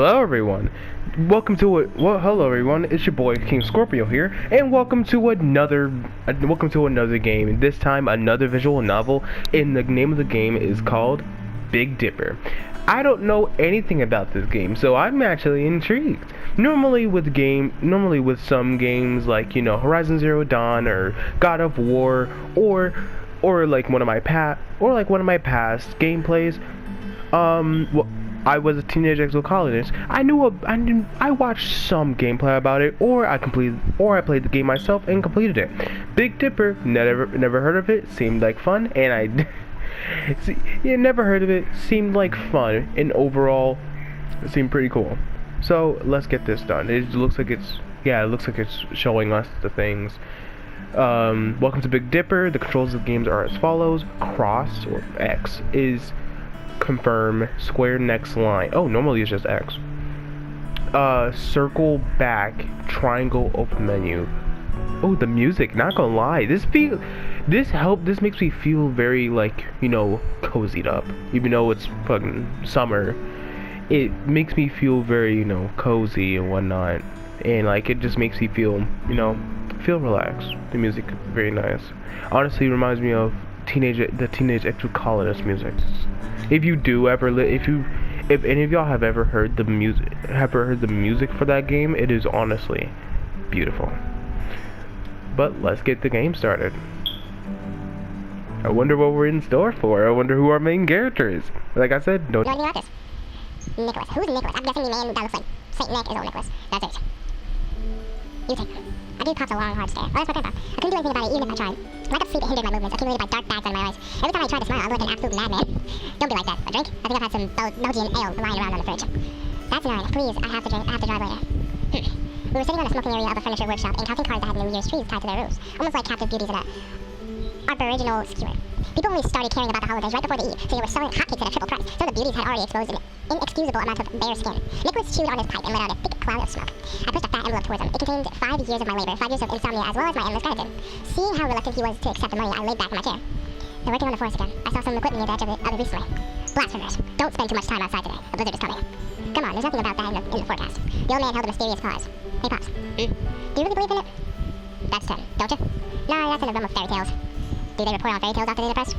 Hello everyone. Welcome to it. Well, hello everyone. It's your boy King Scorpio here, and welcome to another game. This time, another visual novel. And the name of the game is called Big Dipper. I don't know anything about this game, so I'm actually intrigued. Normally with some games like Horizon Zero Dawn or God of War or like one of my past gameplays. Well, I was a teenage exocolonist. I watched some gameplay about it, or I played the game myself and completed it. Big Dipper, never heard of it. Seemed like fun, and never heard of it. Seemed like fun, and overall, it seemed pretty cool. So let's get this done. It looks like it's showing us the things. Welcome to Big Dipper. The controls of the games are as follows: cross or X is confirm, square next line. Oh, normally it's just X. Circle back, triangle open menu. Oh, the music, not gonna lie, this makes me feel very cozied up. Even though it's fucking summer, it makes me feel very, cozy and whatnot. And it just makes me feel relaxed. The music is very nice. Honestly, it reminds me of the teenage exocolonist music. If any of y'all have ever heard the music for that game, it is honestly beautiful. But let's get the game started. I wonder what we're in store for. I wonder who our main character is. Like I said, no. You know anything about this? Nicholas. Who's Nicholas? I'm guessing the man that looks like Saint Nick is old Nicholas. That's it. You take it. I do pops a long, hard stare. Oh, that's my grandpa. I couldn't do anything about it even if I tried. Lack of sleep hindered my movements, accumulated by dark bags under my eyes. Every time I tried to smile, I looked like an absolute madman. Don't be like that. A drink? I think I've had some Belgian ale lying around on the fridge. That's nine. Please, I have to drive later. We were sitting on the smoking area of a furniture workshop and counting cars that had New Year's trees tied to their roofs, almost like captive beauties in a aboriginal skewer. People only started caring about the holidays right before the Eid, so they were selling hotcakes at a triple price. So the beauties had already exposed an inexcusable amount of bare skin. Nicholas chewed on his pipe and let out a thick cloud of smoke. I pushed a fat envelope towards him. It contained 5 years of my labor, 5 years of insomnia, as well as my endless gratitude. Seeing how reluctant he was to accept the money, I laid back in my chair. They're working on the forest again. I saw some equipment near the edge of the recently. Blasphemers. Don't spend too much time outside today. A blizzard is coming. Come on, there's nothing about that in the forecast. The old man held a mysterious pause. Hey, Pops. Do you really believe in it? That's 10, don't you? Nah, that's in the realm of fairy tales. Do they report on fairy tales after they depress?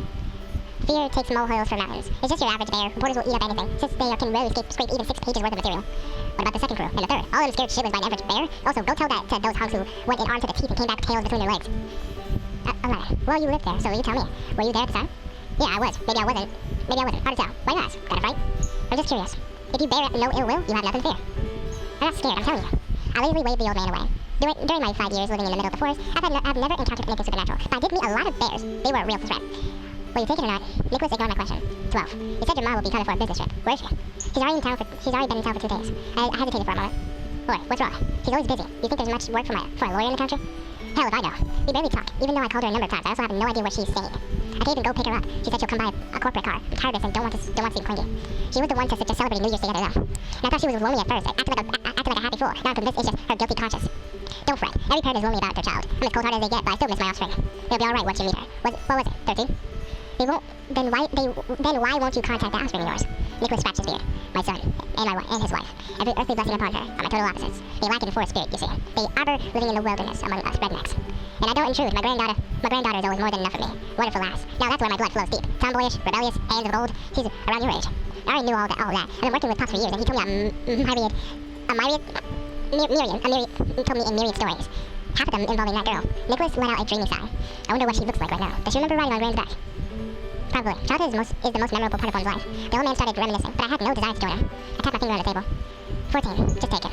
Fear takes molehills for mountains. It's just your average bear. Reporters will eat up anything, since they can rarely scrape even 6 pages worth of material. What about the second crew and the third? All of them scared shitless by an average bear? Also, go tell that to those hunks who went in armed to the teeth and came back with tails between their legs. 11. Well, you lived there, so you tell me. Were you there at the time? Yeah, I was. Maybe I wasn't. Hard to tell. Why not? Got a fright? I'm just curious. If you bear no ill will, you have nothing to fear. I'm not scared, I'm telling you. I lazily waved the old man away. During my 5 years living in the middle of the forest, I've never encountered anything supernatural, but I did meet a lot of bears. They were a real threat. Were you taken or not? Nicholas ignored my question. 12. You said your mom would be coming for a business trip. Where is she? She's already been in town for 2 days. I hesitated for a moment. Boy, what's wrong? She's always busy. You think there's much work for a lawyer in the country? Hell if I know. We barely talk. Even though I called her a number of times, I also have no idea where she's staying. I can't even go pick her up. She said she'll come by a corporate car. I'm tired of this and don't want to seem clingy. She was the one to suggest celebrating New Year's together though. And I thought she was lonely at first. Acted like a happy fool. Now I'm convinced it's just her guilty conscience. Don't fret. Every parent is lonely about their child. I'm as cold-hearted as they get, but I still miss my offspring. It'll be alright once you meet her. What was it? 13? Then why won't you contact the offspring of yours? Nicholas scratched his beard. My son, and his wife. Every earthly blessing upon her are my total opposites. They lack in the forest spirit, you see. They arbor living in the wilderness among us rednecks. And I don't intrude. My granddaughter is always more than enough for me. Wonderful lass. Now that's where my blood flows deep. Tomboyish, rebellious, hands of gold. She's around your age. I already knew all that. I've been working with Pops for years, and he told me told me in myriad stories. Half of them involving that girl. Nicholas let out a dreamy sigh. I wonder what she looks like right now. Does she remember riding on Gran's back? Probably. Childhood is the most memorable part of one's life. The old man started reminiscing, but I had no desire to join her. I tapped my finger on the table. 14. Just take it.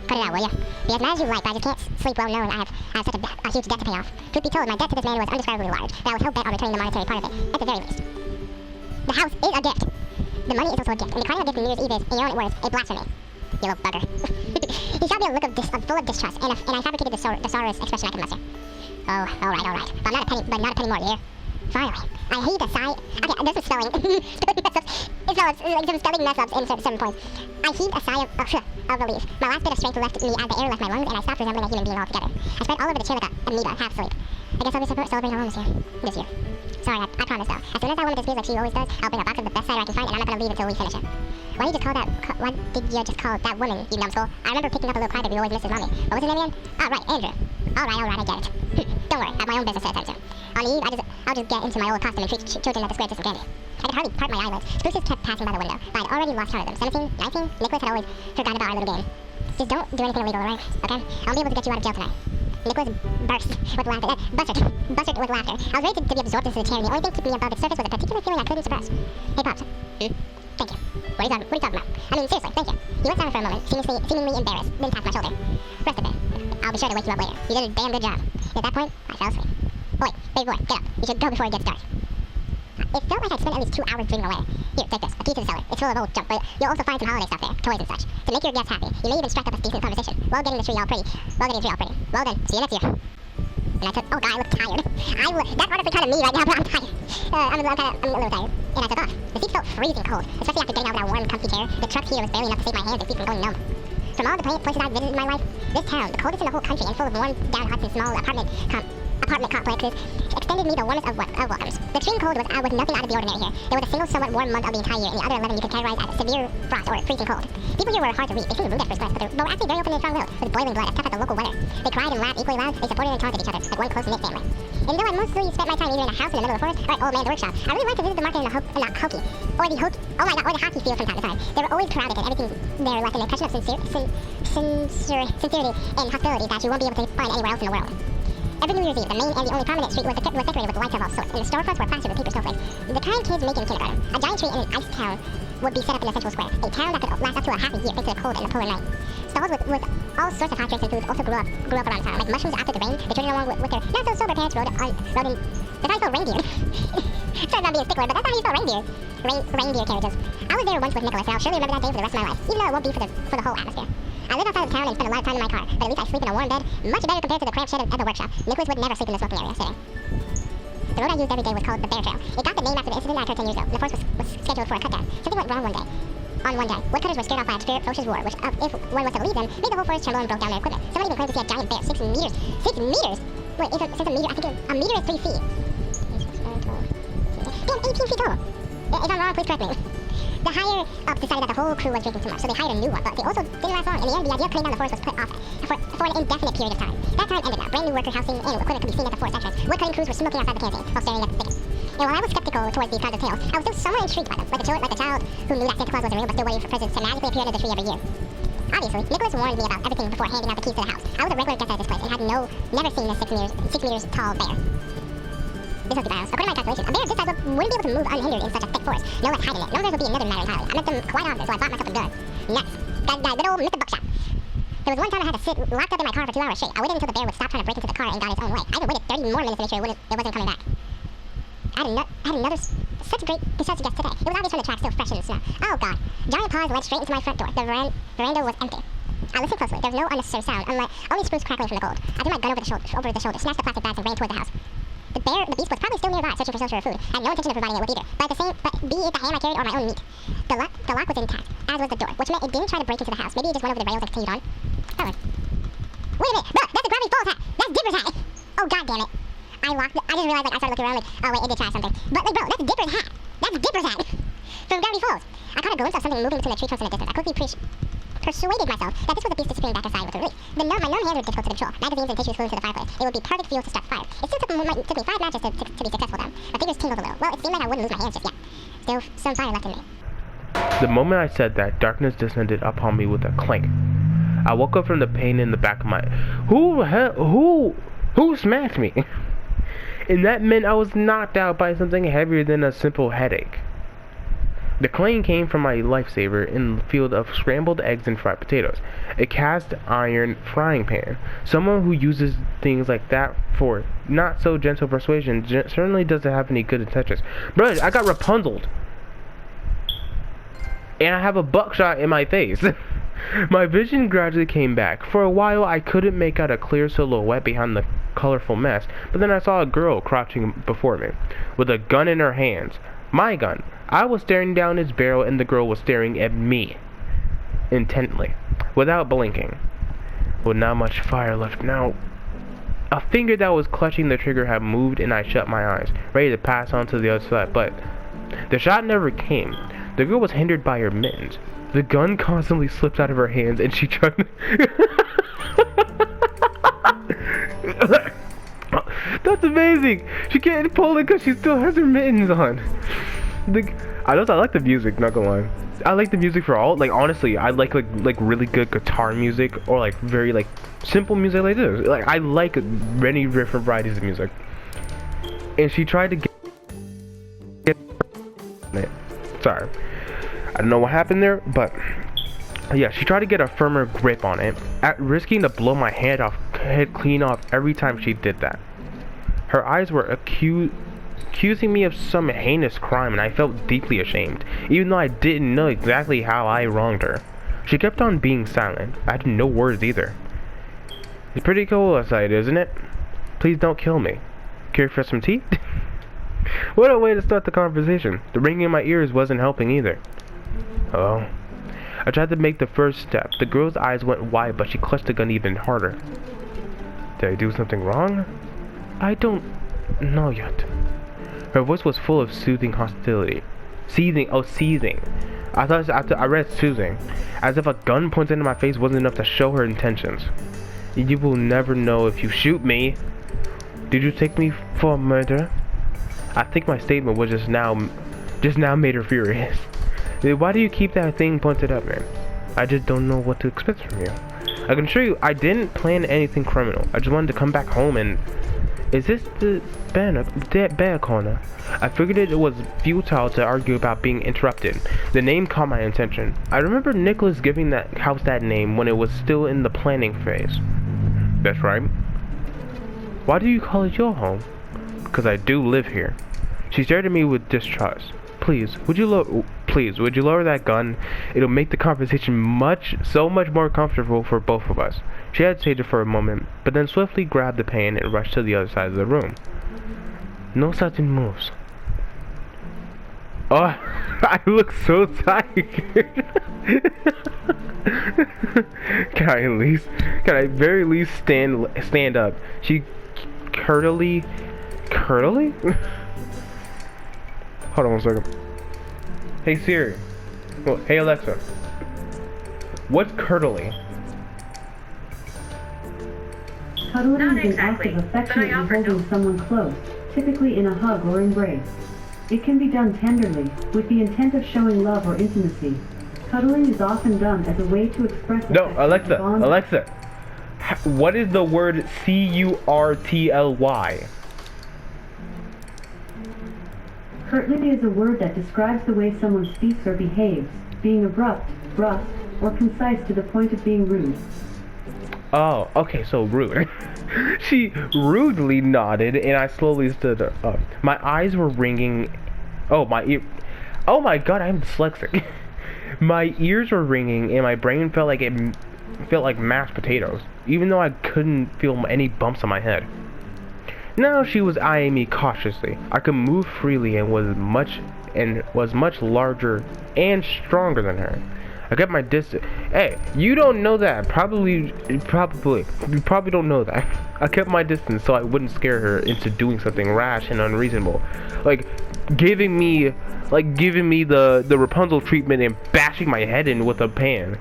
Cut it out, will you? Be as mad as you like, but I just can't sleep well knowing I have such a huge debt to pay off. Truth be told, my debt to this man was undescribably large, but I was hell-bent on returning the monetary part of it, at the very least. The house is a gift. The money is also a gift, and declining a gift on New Year's Eve is, in your own words, a blasphemy. You little bugger. He shot me a look full of distrust, and I fabricated the sorest expression I could muster. Oh, alright. But not a penny more, you hear? Finally. I hate a sigh. Okay, this is spelling. Spelling mess-ups. It's like some spelling mess-ups in certain points. I heaved a sigh of relief. My last bit of strength left me as the air left my lungs, and I stopped resembling a human being altogether. I spread all over the chair like an amoeba, half asleep. I guess I'll be celebrating her home this year. Sorry, I promise though. As soon as that woman disappears like she always does, I'll bring a box of the best cider I can find, and I'm not gonna leave until we finish it. Why did you just call that woman, you numbskull? I remember picking up a little crybaby who always misses mommy. What was his name again? Oh, right, Andrew. Alright, I get it. Don't worry, I have my own business to attend to. On Eve, I'll just get into my old costume and treat children at the square to some candy. I could hardly part my eyelids. Spruces kept passing by the window, but I'd already lost count of them. 17, 19, Nicholas had always forgotten about our little game. Just don't do anything illegal, alright? Okay? I'll be able to get you out of jail tonight. Nicholas burst with laughter. Busted with laughter. I was ready to be absorbed into the chair, and the only thing keeping me above its surface was a particular feeling I couldn't suppress. Hey, Pops. Thank you. What are you talking about? I mean, seriously, thank you. He went silent for a moment, seemingly embarrassed, then tapped my shoulder. Rest a bit. I'll be sure to wake you up later. You did a damn good job. At that point, I fell asleep. Boy, baby boy, get up. You should go before it gets dark. It felt like I'd spent at least 2 hours dreaming away. Here, take this. A key to the cellar. It's full of old junk, but you'll also find some holiday stuff there. Toys and such. To make your guests happy. You may even strike up a decent conversation. While getting the tree all pretty. Well then, see you next year. And I took, oh god, I look tired. That's honestly kind of me right now, but I'm tired. I'm a little tired. And I took off. The seats felt freezing cold, especially after getting out of that warm, comfy chair. The truck heater was barely enough to save my hands and feet from going numb. From all the places I've visited in my life, this town, the coldest in the whole country and full of worn down huts and small apartment complexes, extended me the warmest of welcomes. The extreme cold was nothing out of the ordinary here. There was a single somewhat warm month of the entire year, and the other 11 you could categorize as severe frost or freezing cold. People here were hard to read. They seemed rude at first glance, but were actually very open and strong-willed, with boiling blood as tough as the local weather. They cried and laughed equally loud. They supported and taunted each other, like one close-knit family. And though I mostly spent my time either in a house in the middle of the forest or at old man's workshop, I really liked to visit the market in the hockey field from time to time. They were always crowded, and everything there left an impression of sincerity and hospitality that you won't be able to find anywhere else in the world. Every New Year's Eve, the main and the only prominent street was decorated with lights of all sorts, and the storefronts were plastered with paper snowflakes. The kind kids make in kindergarten. A giant tree in an ice town would be set up in the central square, a town that could last up to a half a year thanks to the cold and the polar night. Stalls with all sorts of hot drinks and foods also grew up around town, like mushrooms after the rain. The children, along with their not-so-sober parents, rode in. That's how you spell reindeer. Sorry about being a stickler, but that's how you spell reindeer. Reindeer carriages. I was there once with Nicholas, and I'll surely remember that day for the rest of my life, even though it won't be for the whole atmosphere. I live outside of town and spend a lot of time in my car, but at least I sleep in a warm bed, much better compared to the cramped shed at the workshop. Nicholas would never sleep in the smoking area, sitting. The road I used every day was called the Bear Trail. It got the name after the incident I occurred 10 years ago. The forest was scheduled for a cutdown. Something went wrong one day. Woodcutters were scared off by a ferocious roar, which, if one was to believe them, made the whole forest tremble and broke down their equipment. Somebody even claimed to see a giant bear, 6 meters. 6 meters? Wait, is a meter? I think a meter is 3 feet. Damn, 18 feet tall. If I'm wrong, please correct me. The higher up decided that the whole crew was drinking too much, so they hired a new one, but they also didn't last long. In the end, the idea of cutting down the forest was put off for an indefinite period of time. That time ended now. Brand new worker housing and equipment could be seen at the forest entrance. Woodcutting crews were smoking outside the canteen while staring at the thicket. And while I was skeptical towards these kinds of tales, I was still somewhat intrigued by them, like the child who knew that Santa Claus wasn't real but still waiting for presents to magically appear under the tree every year. Obviously, Nicholas warned me about everything before handing out the keys to the house. I was a regular guest at this place and had never seen this 6 meters tall bear. This was the house. According to my calculations, a bear of this size wouldn't be able to move unhindered in such a thick forest. No less hiding it. No, theirs would be another matter entirely. I met them quite often, so I bought myself a gun. Next, that good old Mr. Buckshot. There was one time I had to sit locked up in my car for 2 hours straight. I waited until the bear would stop trying to break into the car and got its own way. I even waited 30 more minutes to make sure it wasn't coming back. I had another such a guest today. It was obvious from the track still fresh in the snow. Oh god. Giant paws led straight into my front door. The veranda was empty. I listened closely. There was no unnecessary sound, only spruce crackling from the cold. I threw my gun over the shoulder, snatched the plastic bags, and ran toward the house. The beast was probably still nearby, searching for food. I had no intention of providing it with either. But be it the ham I carried or my own meat. The lock was intact, as was the door, which meant it didn't try to break into the house. Maybe it just went over the rails and continued on. Oh. Wait a minute, bro, that's a Gravity Falls hat. That's Dipper's hat. Oh god damn it. I just realized, I started looking around oh wait, it did try something. But bro, that's Dipper's hat. That's Dipper's hat. From Gravity Falls. I caught a glimpse of something moving between the tree trunks in the distance. I quickly persuaded myself that this was the beast disappearing back inside with a relief. My numb hands were difficult to control. Magazines and tissues flew into the fireplace. It would be perfect fuel to start the fire. It still took me 5 matches to be successful though. My fingers tingled a little. Well, it seemed like I wouldn't lose my hands just yet. Still, some fire left in me. The moment I said that, darkness descended upon me with a clank. I woke up from the pain in the back of my... Who smacked me? And that meant I was knocked out by something heavier than a simple headache. The clang came from my lifesaver in the field of scrambled eggs and fried potatoes. A cast iron frying pan. Someone who uses things like that for not so gentle persuasion certainly doesn't have any good intentions. Bro, I got Rapunzeled. And I have a buckshot in my face. My vision gradually came back. For a while I couldn't make out a clear silhouette behind the colorful mess, but then I saw a girl crouching before me, with a gun in her hands. My gun. I was staring down its barrel and the girl was staring at me intently, without blinking. With not much fire left now. A finger that was clutching the trigger had moved and I shut my eyes, ready to pass on to the other side, but the shot never came. The girl was hindered by her mittens. The gun constantly slipped out of her hands and she tried to... That's amazing! She can't pull it because she still has her mittens on. I like the music, not gonna lie. I like the music for all, like, honestly, I like really good guitar music or like very like simple music like this. Like, I like many different varieties of music. And she tried to get it. Sorry. I don't know what happened there, but yeah, she tried to get a firmer grip on it, risking to blow my head clean off every time she did that. Her eyes were accusing me of some heinous crime, and I felt deeply ashamed, even though I didn't know exactly how I wronged her. She kept on being silent. I had no words either. It's pretty cool outside, isn't it? Please don't kill me. Care for some tea? What a way to start the conversation. The ringing in my ears wasn't helping either. Hello? I tried to make the first step. The girl's eyes went wide, but she clutched the gun even harder. Did I do something wrong? I don't know yet. Her voice was full of soothing hostility. Seething. I read soothing. As if a gun pointed into my face wasn't enough to show her intentions. You will never know if you shoot me. Did you take me for a murder? I think my statement was just now made her furious. Why do you keep that thing pointed at me? I just don't know what to expect from you. I can assure you, I didn't plan anything criminal. I just wanted to come back home and... Is this the bear corner? I figured it was futile to argue about being interrupted. The name caught my attention. I remember Nicholas giving that house that name when it was still in the planning phase. That's right. Why do you call it your home? Because I do live here. She stared at me with distrust. Please, would you lower that gun? It'll make the conversation so much more comfortable for both of us. She hesitated for a moment, but then swiftly grabbed the pan and rushed to the other side of the room. No sudden moves. Oh, I look so tired. Can I very least stand up? She curtly? Hold on one second. Hey Siri. Well, hey Alexa. What's curdly? Cuddling is an act of affectionately holding someone close, typically in a hug or embrace. It can be done tenderly, with the intent of showing love or intimacy. Cuddling is often done as a way to express... No, Alexa. What is the word curtly? Curtly is a word that describes the way someone speaks or behaves, being abrupt, brusque, or concise to the point of being rude. Oh, okay, so rude. She rudely nodded, and I slowly stood up. My eyes were ringing. Oh my god, I'm dyslexic. My ears were ringing, and my brain felt like mashed potatoes, even though I couldn't feel any bumps on my head. Now she was eyeing me cautiously. I could move freely and was much larger and stronger than her. I kept my distance. Hey, you don't know that. You probably don't know that. I kept my distance so I wouldn't scare her into doing something rash and unreasonable, like giving me the Rapunzel treatment and bashing my head in with a pan.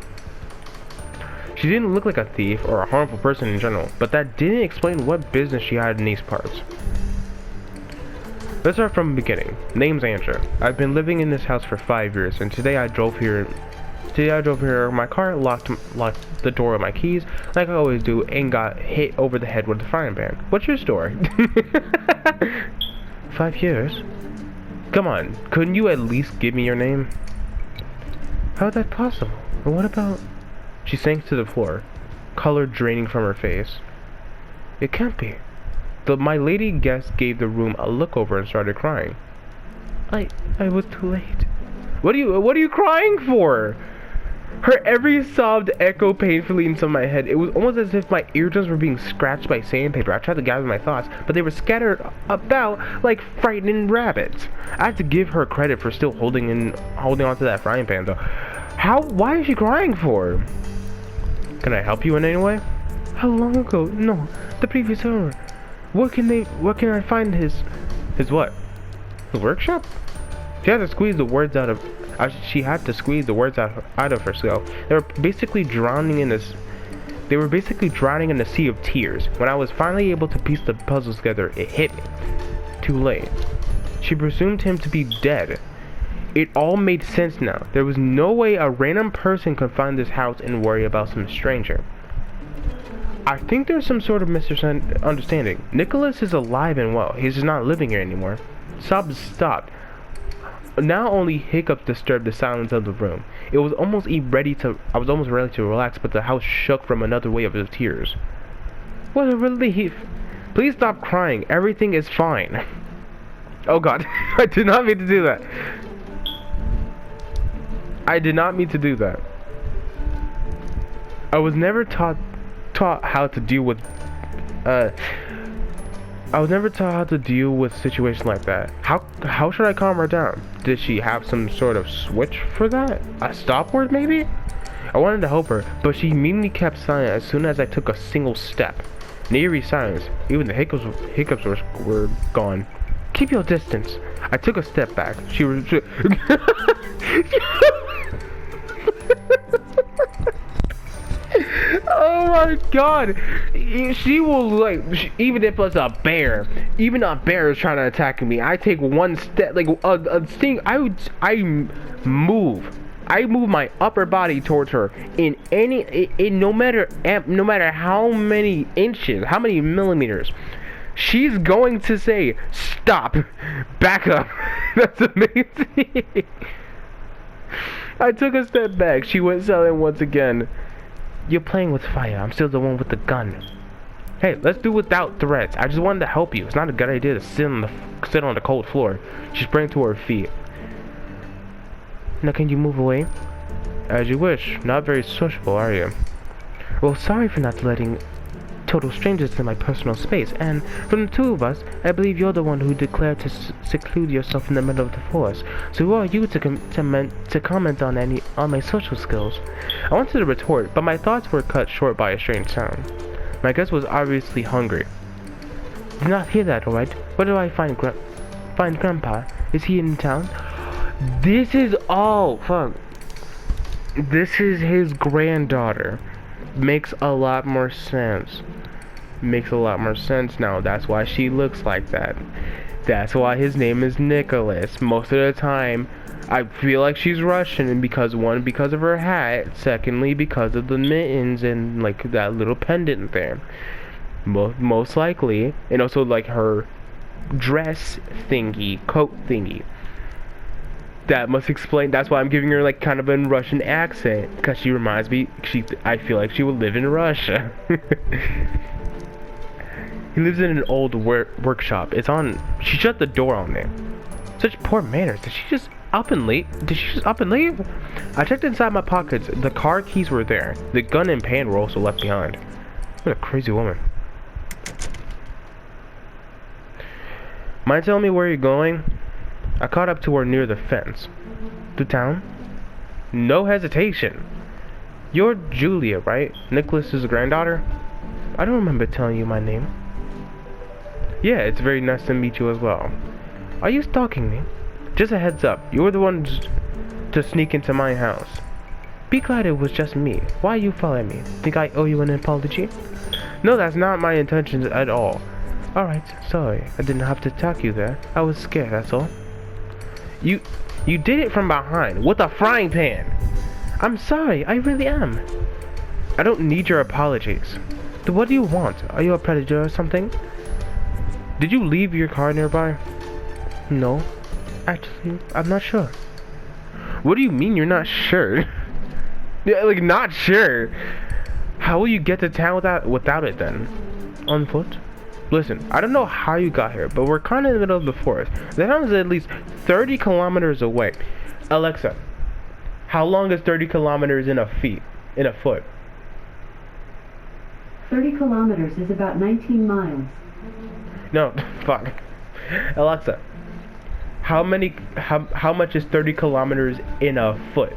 She didn't look like a thief or a harmful person in general, but that didn't explain what business she had in these parts. Let's start from the beginning. Name's Andrew. I've been living in this house for 5 years, and today I drove here in my car, locked the door with my keys, like I always do, and got hit over the head with a frying pan. What's your story? 5 years? Come on, couldn't you at least give me your name? How is that possible? And what about... She sank to the floor, color draining from her face. It can't be. My lady guest gave the room a look over and started crying. I was too late. What are you crying for? Her every sob echoed painfully inside my head. It was almost as if my eardrums were being scratched by sandpaper. I tried to gather my thoughts, but they were scattered about like frightened rabbits. I had to give her credit for still holding onto that frying pan, though. Why is she crying for? Can I help you in any way? How long ago? No, the previous owner. Where can I find his what? His workshop? She had to squeeze the words out of She had to squeeze the words out of herself. They were basically drowning in this. They were basically drowning in a sea of tears. When I was finally able to piece the puzzles together, it hit me. Too late. She presumed him to be dead. It all made sense now. There was no way a random person could find this house and worry about some stranger. I think there's some sort of misunderstanding. Nicholas is alive and well. He's just not living here anymore. Sobs stopped. Now only hiccups disturbed the silence of the room. I was almost ready to relax, but the house shook from another wave of tears. What a relief. Please stop crying. Everything is fine. Oh god. I did not mean to do that. I did not mean to do that. I was never taught how to deal with situations like that. How should I calm her down? Did she have some sort of switch for that? A stop word maybe? I wanted to help her, but she immediately kept silent as soon as I took a single step. An eerie silence. Even the hiccups were gone. Keep your distance. I took a step back. She was oh my god, she will like, even if it's a bear, even a bear is trying to attack me, I take one step, like a thing, I move my upper body towards her in no matter how many inches, how many millimeters. She's going to say, stop, back up. That's amazing. I took a step back. She went silent once again. You're playing with fire. I'm still the one with the gun. Hey, let's do without threats. I just wanted to help you. It's not a good idea to sit on the cold floor. She sprang to her feet. Now can you move away? As you wish. Not very sociable, are you? Well, sorry for not letting total strangers into my personal space, and from the two of us, I believe you're the one who declared to seclude yourself in the middle of the forest. So who are you to comment on my social skills? I wanted to retort, but my thoughts were cut short by a strange sound. My guest was obviously hungry. Did not hear that, alright? Where do I find Grandpa? Is he in town? This is This is his granddaughter. Makes a lot more sense. Makes a lot more sense now. That's why she looks like that. That's why his name is Nicholas. Most of the time, I feel like she's Russian, because one, because of her hat. Secondly, because of the mittens and like that little pendant there. Most likely, and also like her dress thingy, coat thingy. That must explain. That's why I'm giving her like kind of a Russian accent, because she reminds me. I feel like she would live in Russia. He lives in an old workshop. She shut the door on there. Such poor manners. Did she just up and leave? I checked inside my pockets. The car keys were there. The gun and pan were also left behind. What a crazy woman. Mind telling me where you're going? I caught up to her near the fence. To town? No hesitation. You're Julia, right? Nicholas's granddaughter? I don't remember telling you my name. Yeah, it's very nice to meet you as well. Are you stalking me? Just a heads up, you were the one to sneak into my house. Be glad it was just me. Why you following me? Think I owe you an apology? No, that's not my intentions at all. Alright, sorry. I didn't have to attack you there. I was scared, that's all. You did it from behind, with a frying pan. I'm sorry, I really am. I don't need your apologies. Then what do you want? Are you a predator or something? Did you leave your car nearby? No. Actually, I'm not sure. What do you mean you're not sure? Yeah, like not sure. How will you get to town without it then? On foot? Listen, I don't know how you got here, but we're kind of in the middle of the forest. The town is at least 30 kilometers away. Alexa, how long is 30 kilometers in a foot? 30 kilometers is about 19 miles. No, fuck. Alexa, how much is 30 kilometers in a foot?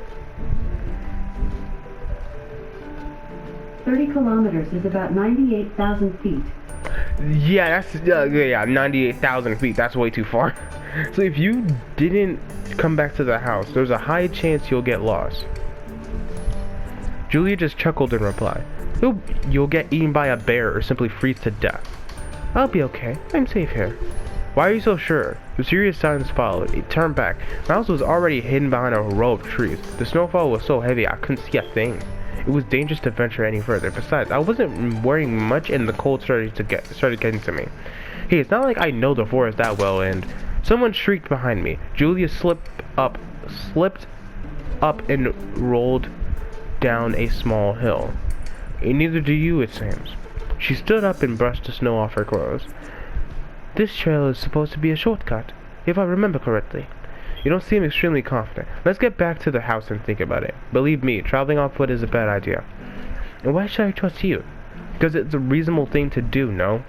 30 kilometers is about 98,000 feet. Yeah, that's yeah, 98,000 feet. That's way too far. So if you didn't come back to the house, there's a high chance you'll get lost. Julia just chuckled in reply. You'll get eaten by a bear or simply freeze to death. I'll be okay. I'm safe here. Why are you so sure? The serious silence followed. It turned back. Miles was already hidden behind a row of trees. The snowfall was so heavy I couldn't see a thing. It was dangerous to venture any further. Besides, I wasn't wearing much and the cold started getting to me. Hey, it's not like I know the forest that well, and someone shrieked behind me. Julia slipped up and rolled down a small hill. And neither do you, it seems. She stood up and brushed the snow off her clothes. This trail is supposed to be a shortcut, if I remember correctly. You don't seem extremely confident. Let's get back to the house and think about it. Believe me, traveling on foot is a bad idea. And why should I trust you? Because it's a reasonable thing to do, no?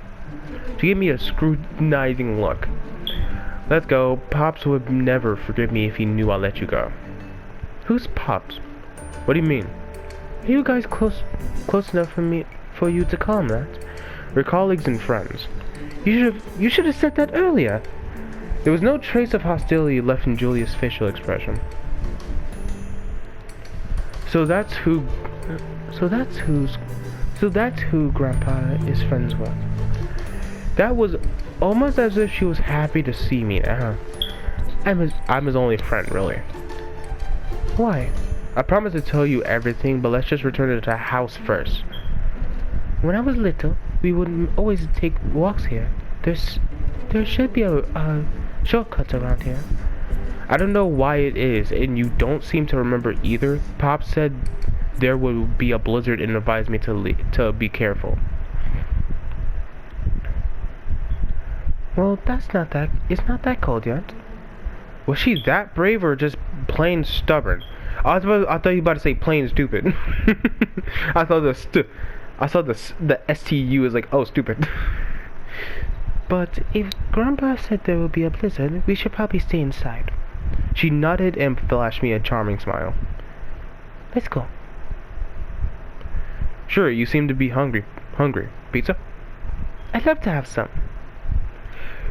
To give me a scrutinizing look. Let's go. Pops would never forgive me if he knew I let you go. Who's Pops? What do you mean? Are you guys close enough for you to call him that? We're colleagues and friends. You should have said that earlier. There was no trace of hostility left in Julia's facial expression. So that's who Grandpa is friends with. That was almost as if she was happy to see me now. I'm his only friend, really. Why? I promise to tell you everything, but let's just return to the house first. When I was little, we would always take walks here. There should be a shortcut around here. I don't know why it is, and you don't seem to remember either. Pop said there would be a blizzard and advised me to be careful. Well, it's not that cold yet. Was she that brave or just plain stubborn? I thought you were about to say plain stupid. I thought the STU is like, oh, stupid. But if Grandpa said there would be a blizzard, we should probably stay inside. She nodded and flashed me a charming smile. Let's go. Sure, you seem to be hungry. Pizza? I'd love to have some.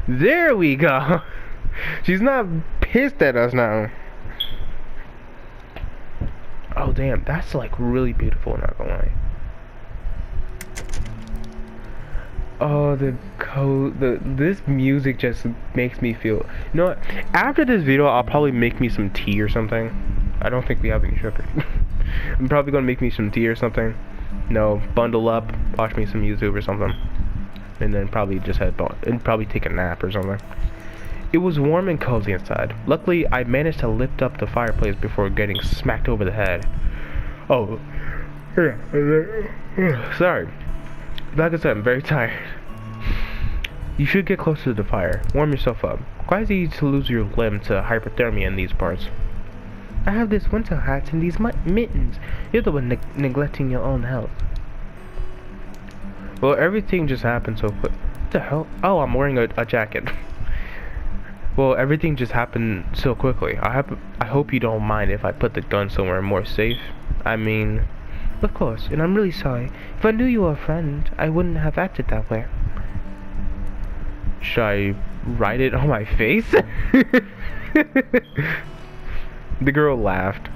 There we go. She's not pissed at us now. Oh damn, that's like really beautiful, not gonna lie. Oh, this music just makes me feel. You know what? After this video, I'll probably make me some tea or something. I don't think we have any sugar. I'm probably gonna make me some tea or something. No, bundle up, watch me some YouTube or something, and then probably just probably take a nap or something. It was warm and cozy inside. Luckily, I managed to lift up the fireplace before getting smacked over the head. Oh, yeah. Sorry. Like I said, I'm very tired. You should get closer to the fire. Warm yourself up. Quite easy to lose your limb to hypothermia in these parts. I have this winter hat and these mittens. You're the one neglecting your own health. Well, everything just happened so quick. What the hell? Oh, I'm wearing a jacket. Well, everything just happened so quickly. I hope you don't mind if I put the gun somewhere more safe. I mean... Of course, and I'm really sorry. If I knew you were a friend, I wouldn't have acted that way. Should I write it on my face? The girl laughed.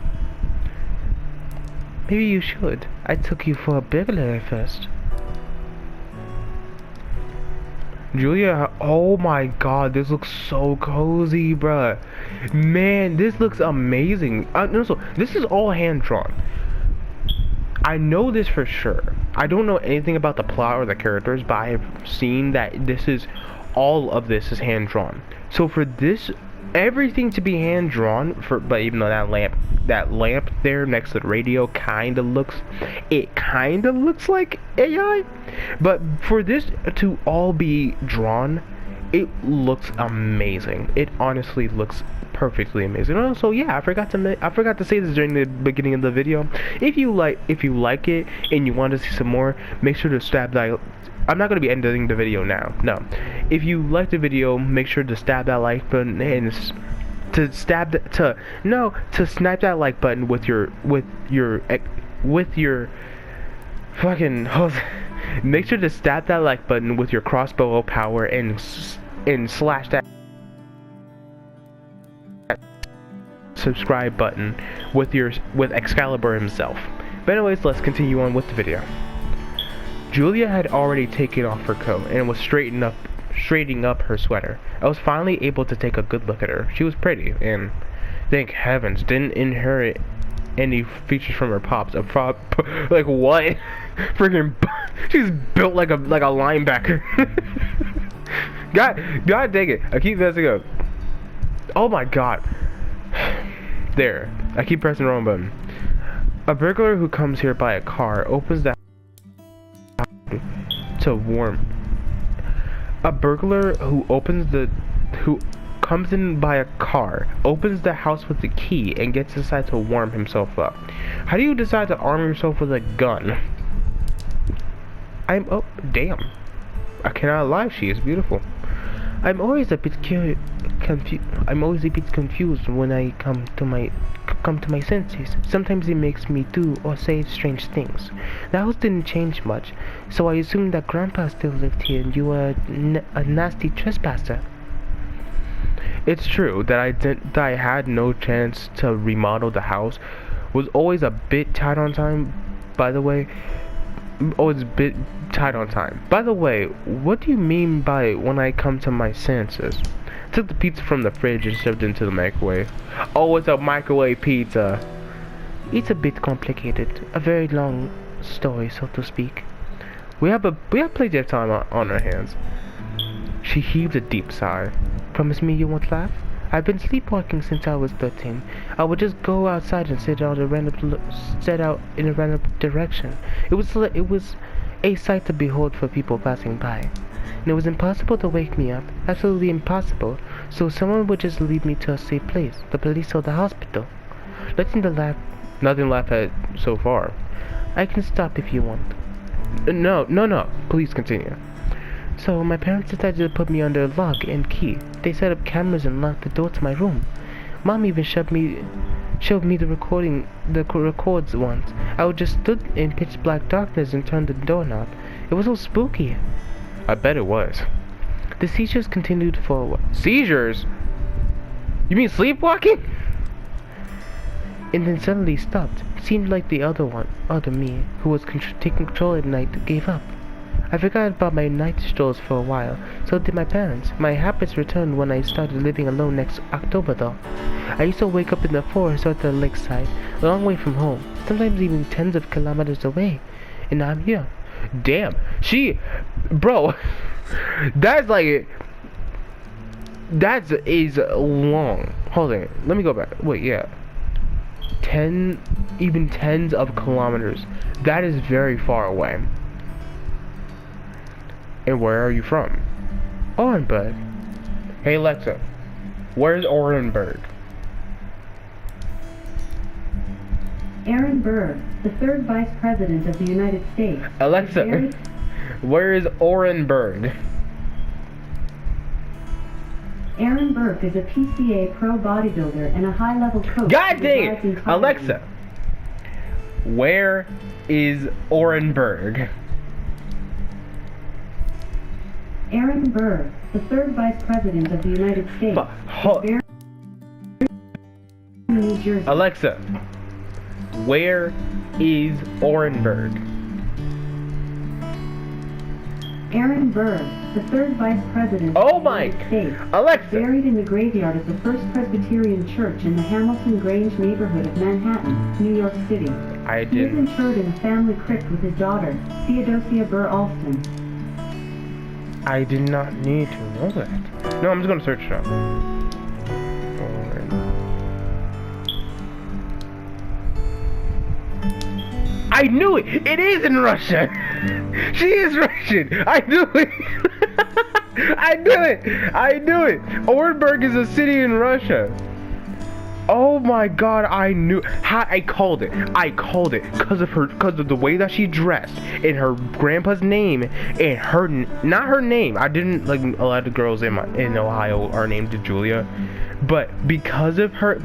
Maybe you should. I took you for a burglar at first. Julia, oh my god, this looks so cozy, bruh. Man, this looks amazing. No, so this is all hand-drawn. I know this for sure. I don't know anything about the plot or the characters, but I have seen that all of this is hand-drawn. So for this, everything to be hand-drawn, but even though that lamp there next to the radio kinda looks like AI, but for this to all be drawn, it looks amazing. It honestly looks perfectly amazing. Also, yeah, I forgot to say this during the beginning of the video. If you like it and you want to see some more, make sure to stab that. I'm not going to be ending the video now. No. If you like the video, make sure to stab that like button and to snipe that like button with your fucking Make sure to stab that like button with your crossbow power and slash that subscribe button with Excalibur himself. But anyways, let's continue on with the video. Julia had already taken off her coat and was straightening up her sweater. I was finally able to take a good look at her. She was pretty and, thank heavens, didn't inherit any features from her pops. Like what? Freaking, she's built like a linebacker. God dang it! I keep messing up. Oh my god. There. I keep pressing the wrong button. A burglar who comes here by a car opens the to warm. A burglar who comes in by a car, opens the house with the key, and gets inside to warm himself up. How do you decide to arm yourself with a gun? Oh, damn. I cannot lie, she is beautiful. I'm always a bit confused when I come to my senses. Sometimes it makes me do or say strange things. The house didn't change much, so I assumed that Grandpa still lived here and you were a nasty trespasser. It's true that I had no chance to remodel the house. Was always a bit tight on time, by the way. Always a bit tight on time. By the way, what do you mean by when I come to my senses? Took the pizza from the fridge and shoved it into the microwave. Oh, it's a microwave pizza. It's a bit complicated. A very long story, so to speak. We have plenty of time on our hands. She heaved a deep sigh. Promise me you won't laugh? I've been sleepwalking since I was 13. I would just go outside and set out in a random direction. It was a sight to behold for people passing by. And it was impossible to wake me up. Absolutely impossible. So someone would just lead me to a safe place. The police or the hospital. Nothing to laugh at so far. I can stop if you want. No. Please continue. So my parents decided to put me under lock and key. They set up cameras and locked the door to my room. Mom even showed me the records once. I would just stood in pitch black darkness and turned the doorknob. It was so spooky. I bet it was. The seizures continued for a while. Seizures? You mean sleepwalking? And then suddenly stopped. It seemed like the other me, who was taking control at night, gave up. I forgot about my night strolls for a while, so did my parents. My habits returned when I started living alone next October though. I used to wake up in the forest or at the lakeside, a long way from home, sometimes even tens of kilometers away. And now I'm here. Damn, bro, that is long. Hold on, let me go back. Wait, yeah. Even tens of kilometers. That is very far away. And where are you from? Orenburg. Hey Alexa, where's Orenburg? Aaron Burr, the third Vice President of the United States. Alexa, where is Orenburg? Aaron Burke is a PCA pro bodybuilder and a high-level coach. God dang it! Alexa, where is Orenburg? Aaron Burr, the third Vice President of the United States. New Jersey. Alexa, where is Orenburg? Aaron Burr, the third Vice President of the United States, Alexa, buried in the graveyard of the First Presbyterian Church in the Hamilton Grange neighborhood of Manhattan, New York City. He is interred in a family crypt with his daughter, Theodosia Burr Alston. I did not need to know that. No, I'm just gonna search it up. I knew it! It is in Russia! She is Russian! I knew it! I knew it! Orenburg is a city in Russia. Oh my god, I knew. I called it. I called it because of the way that she dressed and her grandpa's name and her, not her name. I didn't like a lot of girls in Ohio are named Julia, but because of her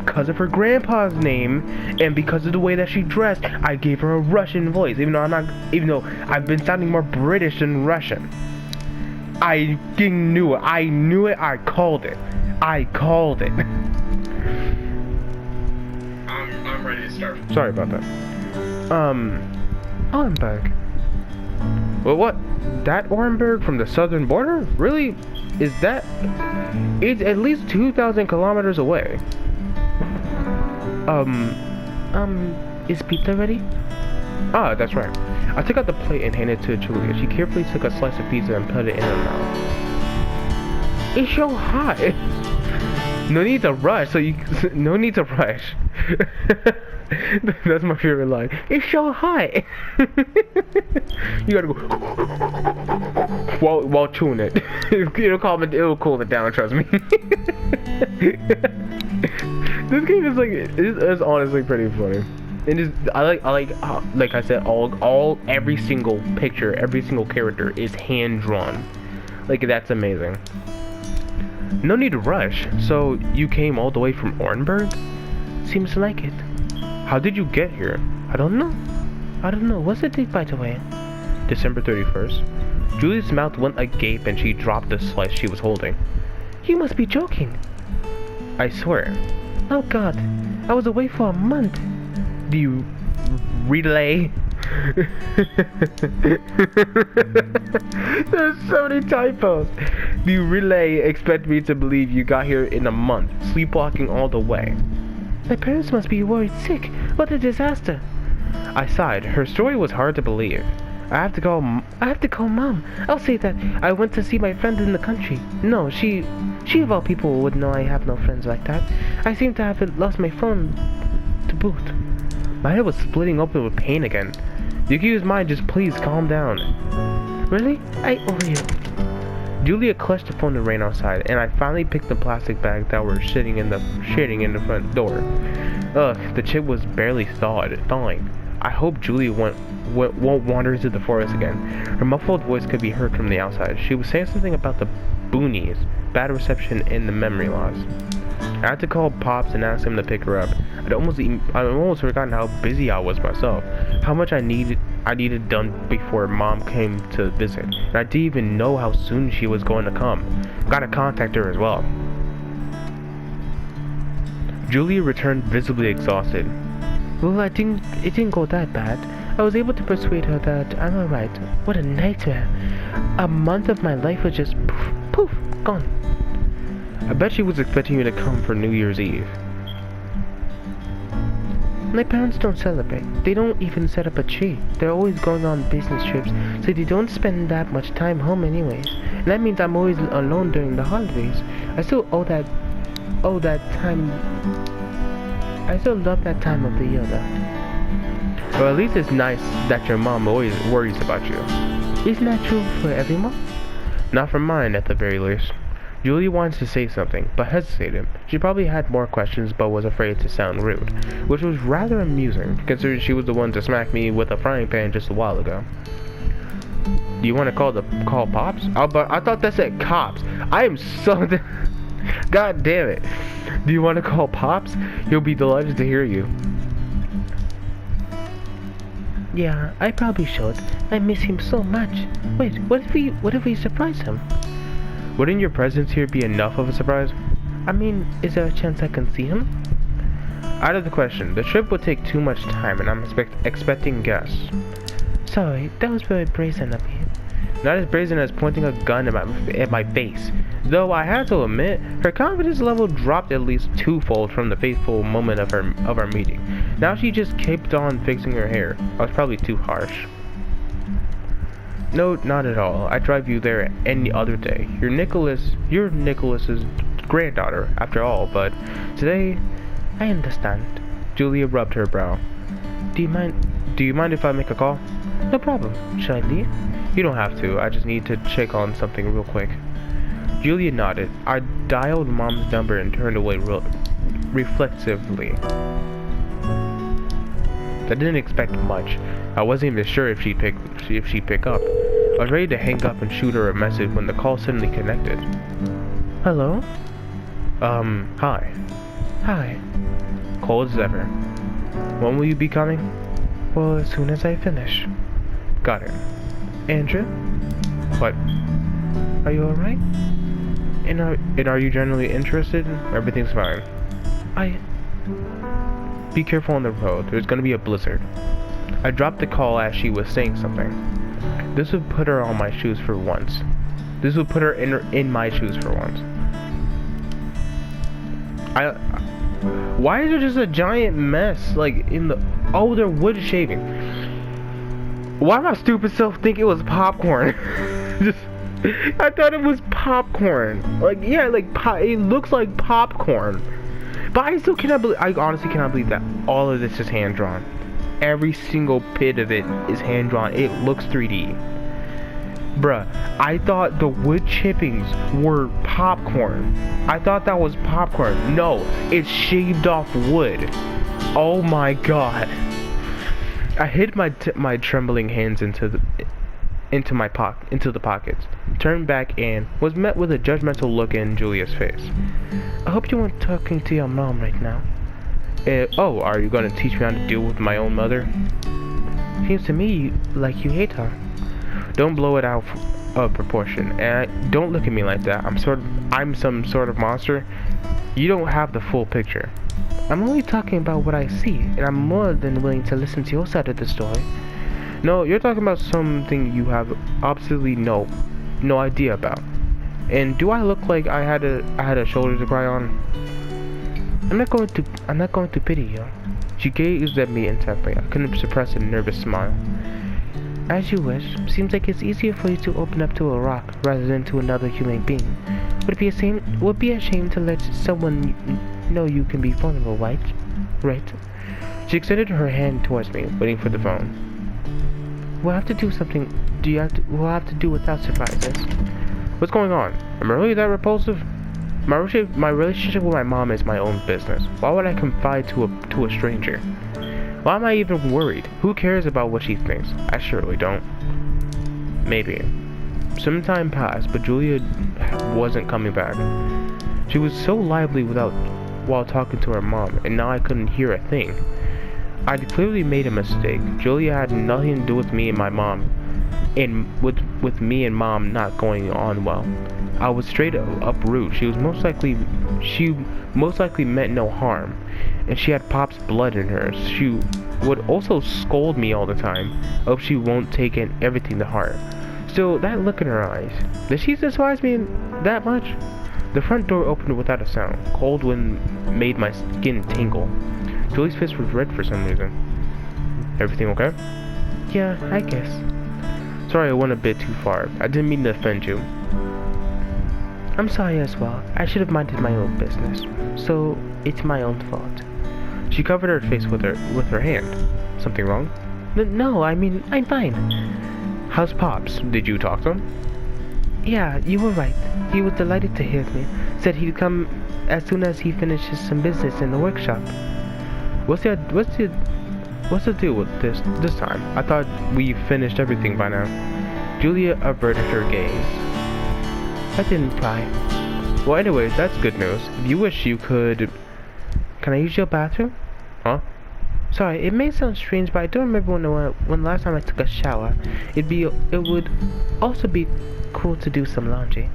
grandpa's name and because of the way that she dressed, I gave her a Russian voice. Even though I've been sounding more British than Russian. I didn't knew it. I knew it. I called it. I called it. I'm ready to start. Sorry about that. Orenburg. Well, what? That Orenburg from the southern border? Really? Is that? It's at least 2,000 kilometers away. Is pizza ready? Ah, that's right. I took out the plate and handed it to Julia. She carefully took a slice of pizza and put it in her mouth. It's so hot. No need to rush. No need to rush. That's my favorite line. It's so hot. You gotta go while chewing it. It'll cool it down. Trust me. This game is it's honestly pretty funny. And I like I said, every single picture, every single character is hand drawn. Like, that's amazing. No need to rush. So you came all the way from Orenburg? Seems like it. How did you get here? I don't know. What's the date, by the way? December 31st. Julie's mouth went agape and she dropped the slice she was holding. You must be joking. I swear. Oh god, I was away for a month. Do you relay? There's so many typos. Do you relay expect me to believe you got here in a month, sleepwalking all the way? My parents must be worried sick. What a disaster. I sighed. Her story was hard to believe. I have to call Mom. I'll say that I went to see my friend in the country. No, she of all people would know I have no friends like that. I seem to have lost my phone to boot. My head was splitting open with pain again. You can use mine, just please calm down. Really? I owe you. Julia clutched the phone in the rain outside, and I finally picked the plastic bag that were shitting in the front door. Ugh, the chip was barely thawing. I hope Julia won't wander into the forest again. Her muffled voice could be heard from the outside. She was saying something about the boonies, bad reception, and the memory loss. I had to call Pops and ask him to pick her up. I'd almost forgotten how busy I was myself, how much I needed done before Mom came to visit, and I didn't even know how soon she was going to come. Gotta contact her as well. Julia returned visibly exhausted. Well, it didn't go that bad. I was able to persuade her that I'm alright. What a nightmare. A month of my life was just poof, gone. I bet she was expecting you to come for New Year's Eve. My parents don't celebrate. They don't even set up a tree. They're always going on business trips, so they don't spend that much time home anyways. And that means I'm always alone during the holidays. I still love that time of the year though. Well, at least it's nice that your mom always worries about you. Isn't that true for every mom? Not for mine, at the very least. Julie wanted to say something, but hesitated. She probably had more questions, but was afraid to sound rude, which was rather amusing, considering she was the one to smack me with a frying pan just a while ago. Do you want to call Pops? Oh, but I thought that said cops. I am so... God damn it. Do you want to call Pops? He'll be delighted to hear you. Yeah, I probably should. I miss him so much. Wait, what if we surprise him? Wouldn't your presence here be enough of a surprise? I mean, is there a chance I can see him? Out of the question. The trip would take too much time and I'm expecting guests. Sorry, that was very brazen of you. Not as brazen as pointing a gun at my face. Though I have to admit, her confidence level dropped at least twofold from the fateful moment of our meeting. Now she just kept on fixing her hair. I was probably too harsh. No, not at all. I'd drive you there any other day. You're Nicholas's granddaughter, after all, but today, I understand. Julia rubbed her brow. Do you mind if I make a call? No problem. Should I leave? You don't have to. I just need to check on something real quick. Julia nodded. I dialed Mom's number and turned away reflexively. I didn't expect much. I wasn't even sure if she'd pick up. I was ready to hang up and shoot her a message when the call suddenly connected. Hello? Hi. Hi. Cold as ever. When will you be coming? Well, as soon as I finish. Got it. Andrew? What? Are you alright? And are you generally interested? Everything's fine. Be careful on the road. There's gonna be a blizzard. I dropped the call as she was saying something. This would put her on my shoes for once. This would put her in my shoes for once. Why is there just a giant mess, like, in the... Oh, they're wood shaving. Why did my stupid self think it was popcorn? I thought it was popcorn. Like, yeah, like, it looks like popcorn. But I still cannot believe... I honestly cannot believe that all of this is hand-drawn. Every single bit of it is hand-drawn. It looks 3D. Bruh, I thought the wood chippings were popcorn. I thought that was popcorn. No, it's shaved off wood. Oh my god. I hid my trembling hands into the pockets, turned back and was met with a judgmental look in Julia's face. I hope you weren't talking to your mom right now. Oh, are you gonna teach me how to deal with my own mother? Seems to me like you hate her. Don't blow it out of proportion, and don't look at me like that. I'm some sort of monster. You don't have the full picture. I'm only talking about what I see, and I'm more than willing to listen to your side of the story. No, you're talking about something you have absolutely no idea about. And do I look like I had a shoulder to cry on? I'm not going to pity you. She gazed at me intently. I couldn't suppress a nervous smile. As you wish. Seems like it's easier for you to open up to a rock rather than to another human being. Would be a shame to let someone know you can be vulnerable, right? Right? She extended her hand towards me, waiting for the phone. We'll have to do something. We'll have to do without surprises. What's going on? Am I really that repulsive? My relationship with my mom is my own business. Why would I confide to a stranger? Why am I even worried? Who cares about what she thinks? I surely don't. Maybe. Some time passed, but Julia wasn't coming back. She was so lively while talking to her mom, and now I couldn't hear a thing. I'd clearly made a mistake. Julia had nothing to do with me and my mom, and with me and mom not going on well. I was straight up rude. She most likely meant no harm, and she had Pop's blood in her. She would also scold me all the time. Hope she won't take everything to heart. Still, that look in her eyes. Did she despise me that much? The front door opened without a sound. Cold wind made my skin tingle. Julie's face was red for some reason. Everything okay? Yeah, I guess. Sorry I went a bit too far. I didn't mean to offend you. I'm sorry as well. I should have minded my own business. So, it's my own fault. She covered her face with her hand. Something wrong? No, I mean, I'm fine. How's Pops? Did you talk to him? Yeah, you were right. He was delighted to hear me. Said he'd come as soon as he finishes some business in the workshop. What's the deal with this time? I thought we finished everything by now. Julia averted her gaze. I didn't cry. Well, anyways, that's good news. If you wish you could... Can I use your bathroom? Huh? Sorry, it may sound strange, but I don't remember when last time I took a shower. It would also be cool to do some laundry.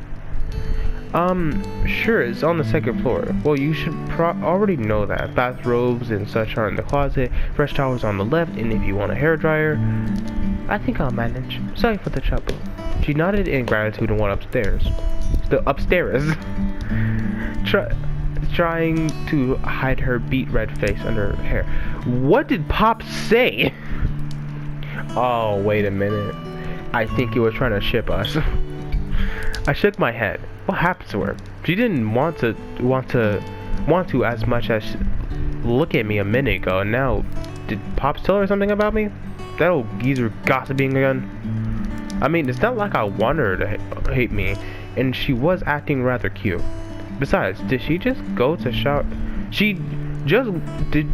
Sure, it's on the second floor. Well, you should already know that. Bathrobes and such are in the closet, fresh towels on the left, and if you want a hairdryer... I think I'll manage. Sorry for the trouble. She nodded in gratitude and went upstairs. Trying to hide her beet red face under her hair. What did Pop say? Oh, wait a minute. I think he was trying to ship us. I shook my head. What happened to her? She didn't want to as much as look at me a minute ago, and now did Pops tell her something about me? That old geezer gossiping again. I mean, it's not like I want her to hate me, and she was acting rather cute. Besides, did she just go to shower? She just did.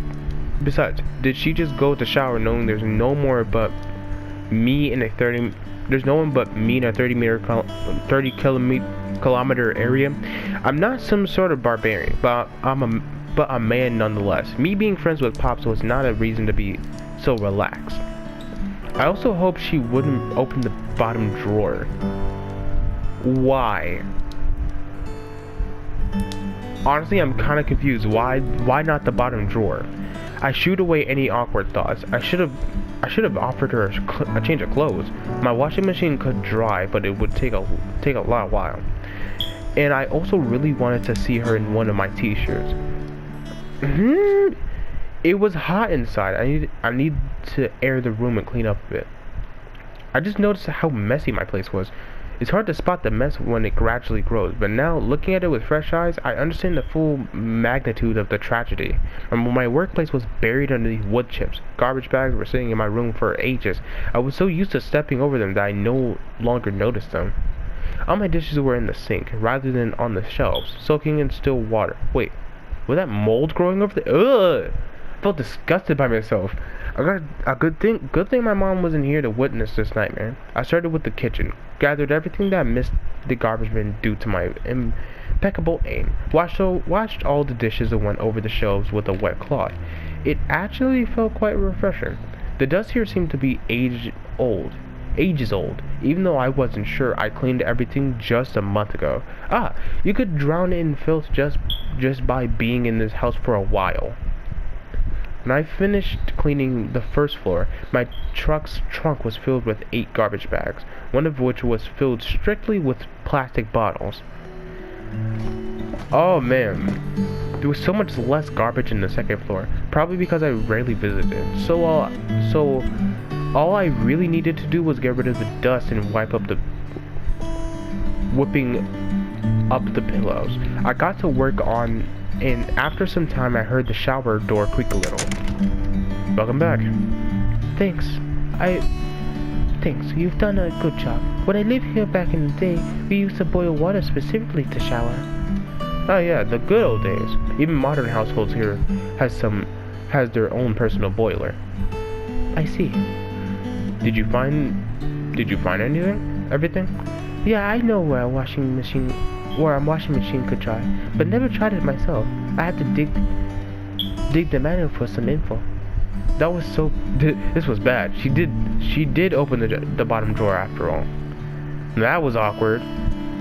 Besides, did she just go to shower knowing there's no more but me in a 30? There's no one but me in a 30 kilometer area. I'm not some sort of barbarian, but I'm a man nonetheless. Me being friends with Pops was not a reason to be so relaxed. I also hope she wouldn't open the bottom drawer. Why? Honestly, I'm kind of confused. Why not the bottom drawer? I shooed away any awkward thoughts. I should have offered her a change of clothes. My washing machine could dry, but it would take a lot of while. And I also really wanted to see her in one of my t-shirts. It was hot inside. I need to air the room and clean up a bit. I just noticed how messy my place was. It's hard to spot the mess when it gradually grows, but now, looking at it with fresh eyes, I understand the full magnitude of the tragedy. My workplace was buried underneath wood chips. Garbage bags were sitting in my room for ages. I was so used to stepping over them that I no longer noticed them. All my dishes were in the sink, rather than on the shelves, soaking in still water. Wait, was that mold growing over there? Ugh! I felt disgusted by myself. I got a good thing my mom wasn't here to witness this nightmare. I started with the kitchen, gathered everything that missed the garbage bin due to my impeccable aim, washed all the dishes and went over the shelves with a wet cloth. It actually felt quite refreshing. The dust here seemed to be ages old, even though I wasn't sure. I cleaned everything just a month ago. You could drown in filth just by being in this house for a while. When I finished cleaning the first floor, my truck's trunk was filled with 8 garbage bags, one of which was filled strictly with plastic bottles. Oh man, there was so much less garbage in the second floor, probably because I rarely visited. So all I really needed to do was get rid of the dust and whipping up the pillows. I got to work on, and after some time I heard the shower door creak a little. Welcome back. Thanks. Thanks, you've done a good job. When I lived here back in the day, we used to boil water specifically to shower. Oh yeah, the good old days. Even modern households here has their own personal boiler. I see. Did you find anything? Everything? Yeah, I know where a washing machine could dry, but never tried it myself. I had to dig the manual for some info. That was so. This was bad. She did open the bottom drawer after all. That was awkward.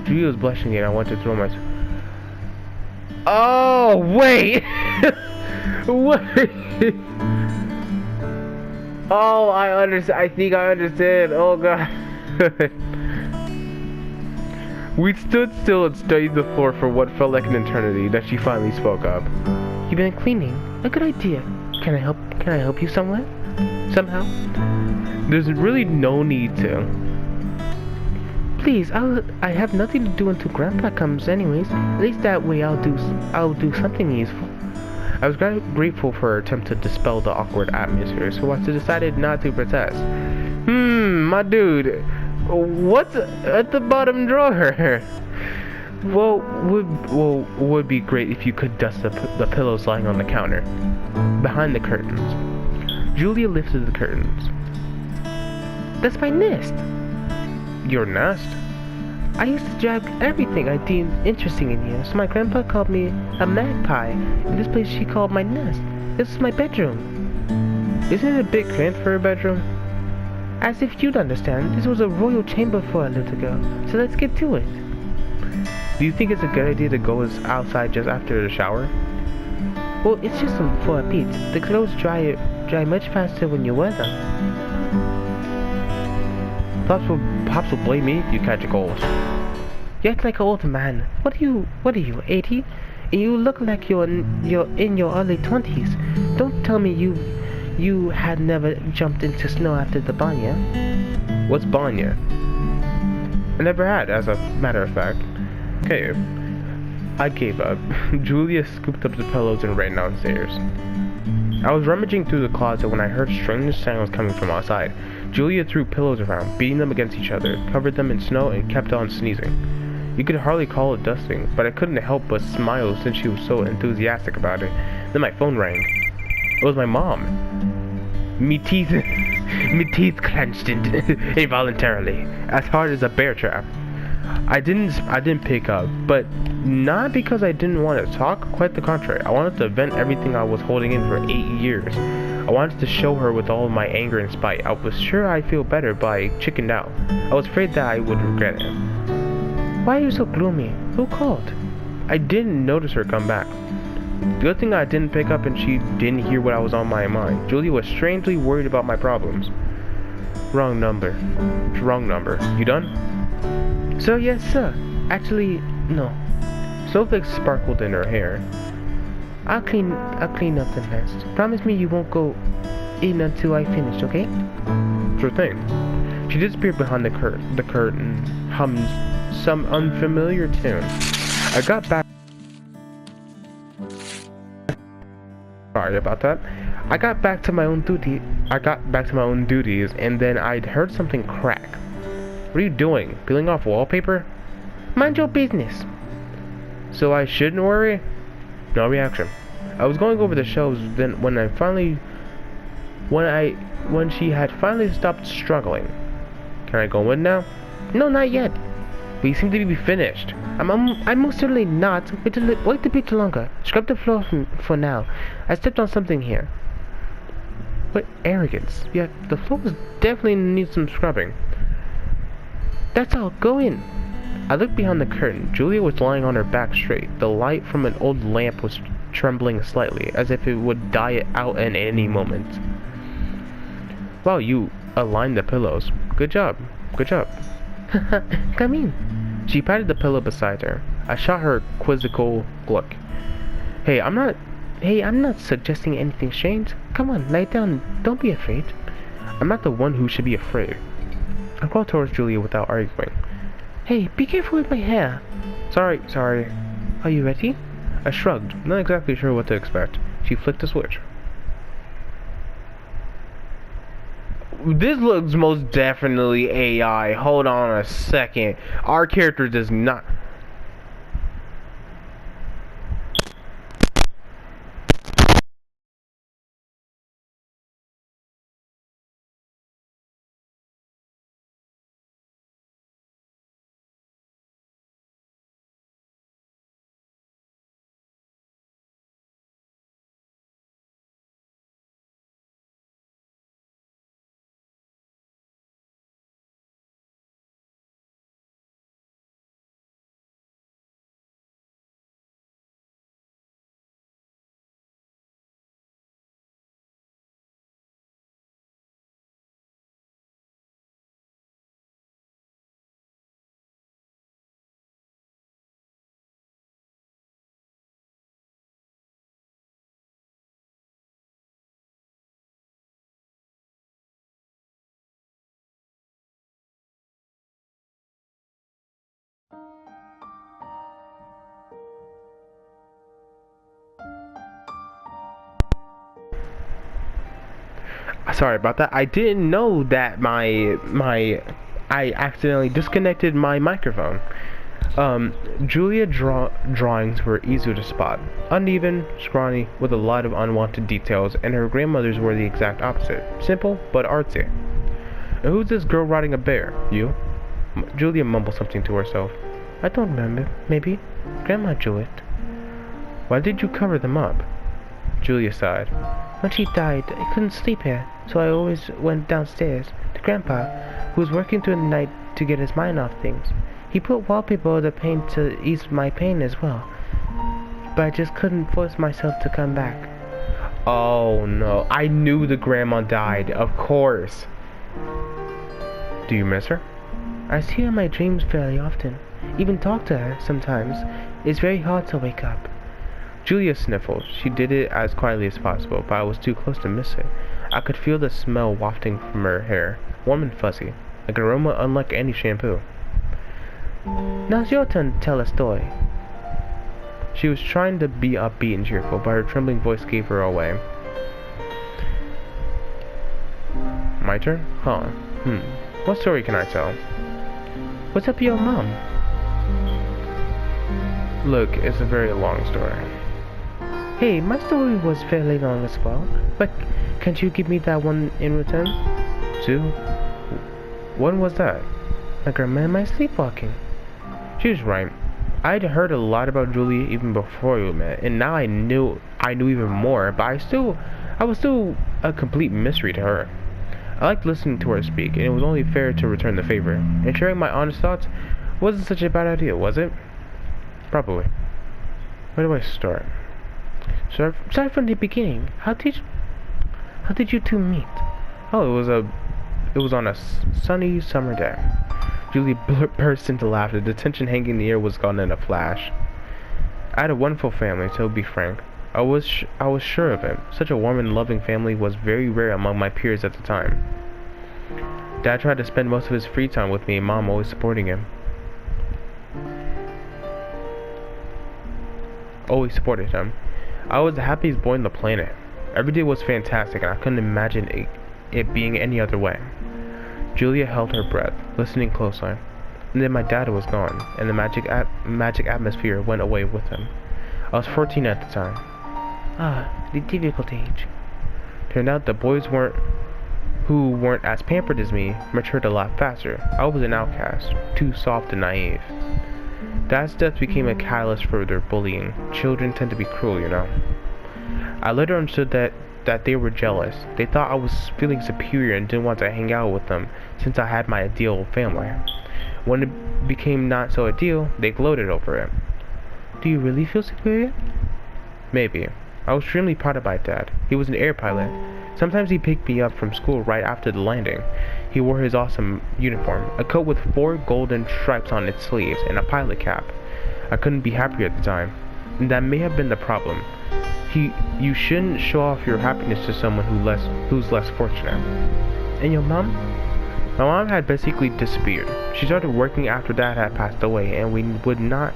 Julia was blushing and I wanted to throw my. Oh wait! Wait! Oh, I understand. I think I understand. Oh god. We stood still and studied the floor for what felt like an eternity. Then she finally spoke up. You've been cleaning. A good idea. Can I help you somewhere? Somehow? There's really no need to. Please, I have nothing to do until Grandpa comes anyways. At least that way I'll do something useful. I was grateful for her attempt to dispel the awkward atmosphere, so I decided not to protest. My dude, what's at the bottom drawer? Well, would be great if you could dust the pillows lying on the counter, behind the curtains. Julia lifted the curtains. That's my nest. Your nest? I used to drag everything I deemed interesting in here, so my grandpa called me a magpie. In this place she called my nest. This is my bedroom. Isn't it a bit cramped for a bedroom? As if you'd understand, this was a royal chamber before I lived ago, so let's get to it. Do you think it's a good idea to go outside just after the shower? Well, it's just for a bit. The clothes dry much faster when you wear them. Pops will blame me if you catch a cold. You act like an old man. What are you, 80? You look like you're in your early 20s. Don't tell me you had never jumped into snow after the banya. What's banya? I never had, as a matter of fact. Okay, I gave up. Julia scooped up the pillows and ran downstairs. I was rummaging through the closet when I heard strange sounds coming from outside. Julia threw pillows around, beating them against each other, covered them in snow, and kept on sneezing. You could hardly call it dusting, but I couldn't help but smile since she was so enthusiastic about it. Then my phone rang. It was my mom. Me teeth clenched involuntarily, as hard as a bear trap. I didn't pick up, but not because I didn't want to talk, quite the contrary. I wanted to vent everything I was holding in for 8 years. I wanted to show her with all of my anger and spite. I was sure I'd feel better, but I chickened out. I was afraid that I would regret it. Why are you so gloomy? Who called? I didn't notice her come back. Good thing I didn't pick up and she didn't hear what was on my mind. Julia was strangely worried about my problems. Wrong number. Wrong number. You done? So yes, sir. Actually, no. Snowflakes sparkled in her hair. I'll clean up the nest. Promise me you won't go in until I finish, okay? Sure thing. She disappeared behind the curtain, hummed some unfamiliar tune. I got back. Sorry about that. I got back to my own duties, and then I'd heard something crack. What are you doing? Peeling off wallpaper? Mind your business. So I shouldn't worry? No reaction. I was going over the shelves then when she had finally stopped struggling. Can I go in now? No, not yet. But you seem to be finished. I'm most certainly not. Wait a bit longer. Scrub the floor for now. I stepped on something here. What arrogance. Yeah, the floor definitely needs some scrubbing. That's all. Go in. I looked behind the curtain. Julia was lying on her back straight. The light from an old lamp was trembling slightly, as if it would die out at any moment. Wow, you aligned the pillows. Good job. Good job. Come in. She patted the pillow beside her. I shot her a quizzical look. Hey, I'm not suggesting anything strange. Come on, lay down. Don't be afraid. I'm not the one who should be afraid. I crawled towards Julia without arguing. Hey, be careful with my hair. Sorry. Are you ready? I shrugged, not exactly sure what to expect. She flicked a switch. This looks most definitely AI. Hold on a second. Our character does not... Sorry about that. I didn't know that I accidentally disconnected my microphone. Julia drawings were easy to spot. Uneven, scrawny, with a lot of unwanted details, and her grandmother's were the exact opposite. Simple, but artsy. And who's this girl riding a bear? You? Julia mumbled something to herself. I don't remember. Maybe. Grandma drew it. Why did you cover them up? Julia sighed. When she died, I couldn't sleep here, so I always went downstairs to Grandpa, who was working through the night to get his mind off things. He put wallpaper over the paint to ease my pain as well, but I just couldn't force myself to come back. Oh no, I knew the grandma died, of course. Do you miss her? I see her in my dreams fairly often, even talk to her sometimes. It's very hard to wake up. Julia sniffled. She did it as quietly as possible, but I was too close to miss it. I could feel the smell wafting from her hair, warm and fuzzy, like an aroma unlike any shampoo. Now it's your turn to tell a story. She was trying to be upbeat and cheerful, but her trembling voice gave her away. My turn? Huh. What story can I tell? What's up with your mom? Look, it's a very long story. Hey, my story was fairly long as well, but can't you give me that one in return? 2? When was that? My grandma and my sleepwalking. She was right. I'd heard a lot about Julia even before we met, and now I knew even more, but I was still a complete mystery to her. I liked listening to her speak, and it was only fair to return the favor, and sharing my honest thoughts wasn't such a bad idea, was it? Probably. Where do I start? Start from the beginning. How did you two meet? Oh, it was on a sunny summer day. Julie burst into laughter. The tension hanging in the air was gone in a flash. I had a wonderful family, to be frank. I was sure of it. Such a warm and loving family was very rare among my peers at the time. Dad tried to spend most of his free time with me, and Mom always supporting him. Always supported him. I was the happiest boy on the planet. Every day was fantastic, and I couldn't imagine it being any other way. Julia held her breath, listening closely. And then my dad was gone, and the magic atmosphere went away with him. I was 14 at the time. Ah, the difficult age. Turned out the boys who weren't as pampered as me matured a lot faster. I was an outcast, too soft and naive. Dad's death became a catalyst for their bullying. Children tend to be cruel, you know. I later understood that they were jealous. They thought I was feeling superior and didn't want to hang out with them since I had my ideal family. When it became not so ideal, they gloated over it. Do you really feel superior? Maybe. I was extremely proud of my dad. He was an air pilot. Sometimes he picked me up from school right after the landing. He wore his awesome uniform, a coat with 4 golden stripes on its sleeves, and a pilot cap. I couldn't be happier at the time, and that may have been the problem. You shouldn't show off your happiness to someone who's less fortunate. And your mom? My mom had basically disappeared. She started working after Dad had passed away, and we would not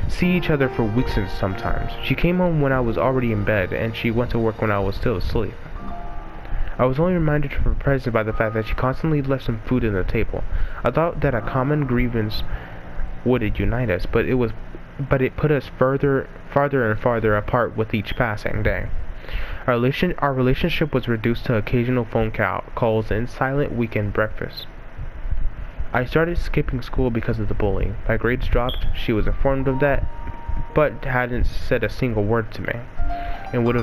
see each other for weeks sometimes. She came home when I was already in bed, and she went to work when I was still asleep. I was only reminded of her presence by the fact that she constantly left some food on the table. I thought that a common grievance would unite us, but it put us farther and farther apart with each passing day. Our relationship was reduced to occasional phone calls and silent weekend breakfasts. I started skipping school because of the bullying. My grades dropped. She was informed of that, but hadn't said a single word to me. I would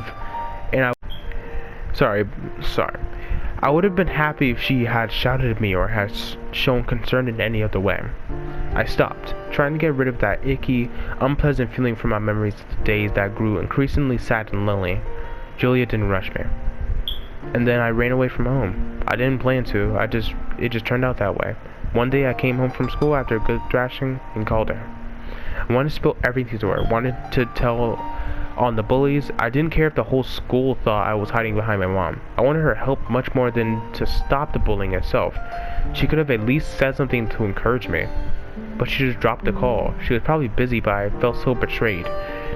have been happy if she had shouted at me or had shown concern in any other way. I stopped, trying to get rid of that icky, unpleasant feeling from my memories of the days that grew increasingly sad and lonely. Julia didn't rush me. And then I ran away from home. I didn't plan to, it just turned out that way. One day I came home from school after a good thrashing and called her. I wanted to spill everything to her, wanted to tell on the bullies. I didn't care if the whole school thought I was hiding behind my mom. I wanted her help much more than to stop the bullying itself. She could have at least said something to encourage me. But she just dropped the call. She was probably busy, but I felt so betrayed.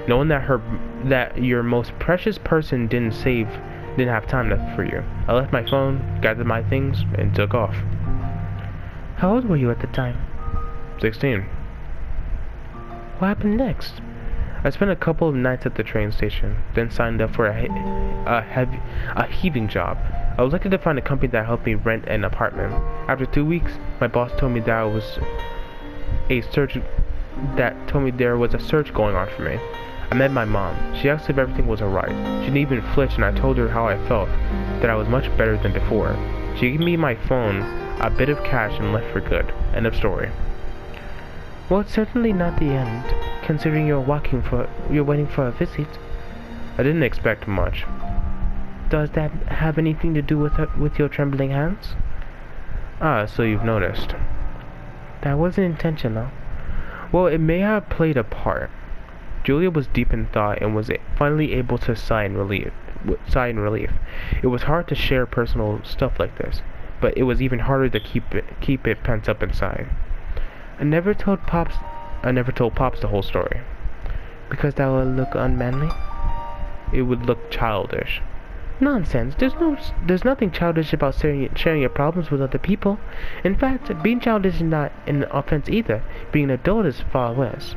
Knowing that your most precious person didn't have time for you. I left my phone, gathered my things, and took off. How old were you at the time? 16. What happened next? I spent a couple of nights at the train station, then signed up for a heaving job. I was lucky to find a company that helped me rent an apartment. After 2 weeks, my boss told me there was a search going on for me. I met my mom. She asked if everything was alright. She didn't even flinch, and I told her how I felt, that I was much better than before. She gave me my phone, a bit of cash, and left for good. End of story. Well, it's certainly not the end, considering you're waiting for a visit. I didn't expect much. Does that have anything to do with your trembling hands? Ah, so you've noticed. That wasn't intentional. Well, it may have played a part. Julia was deep in thought and was finally able to sigh in relief. It was hard to share personal stuff like this, but it was even harder to keep it pent up inside. I never told Pops the whole story. Because that would look unmanly? It would look childish. Nonsense. There's nothing childish about sharing your problems with other people. In fact, being childish is not an offense either. Being an adult is far less.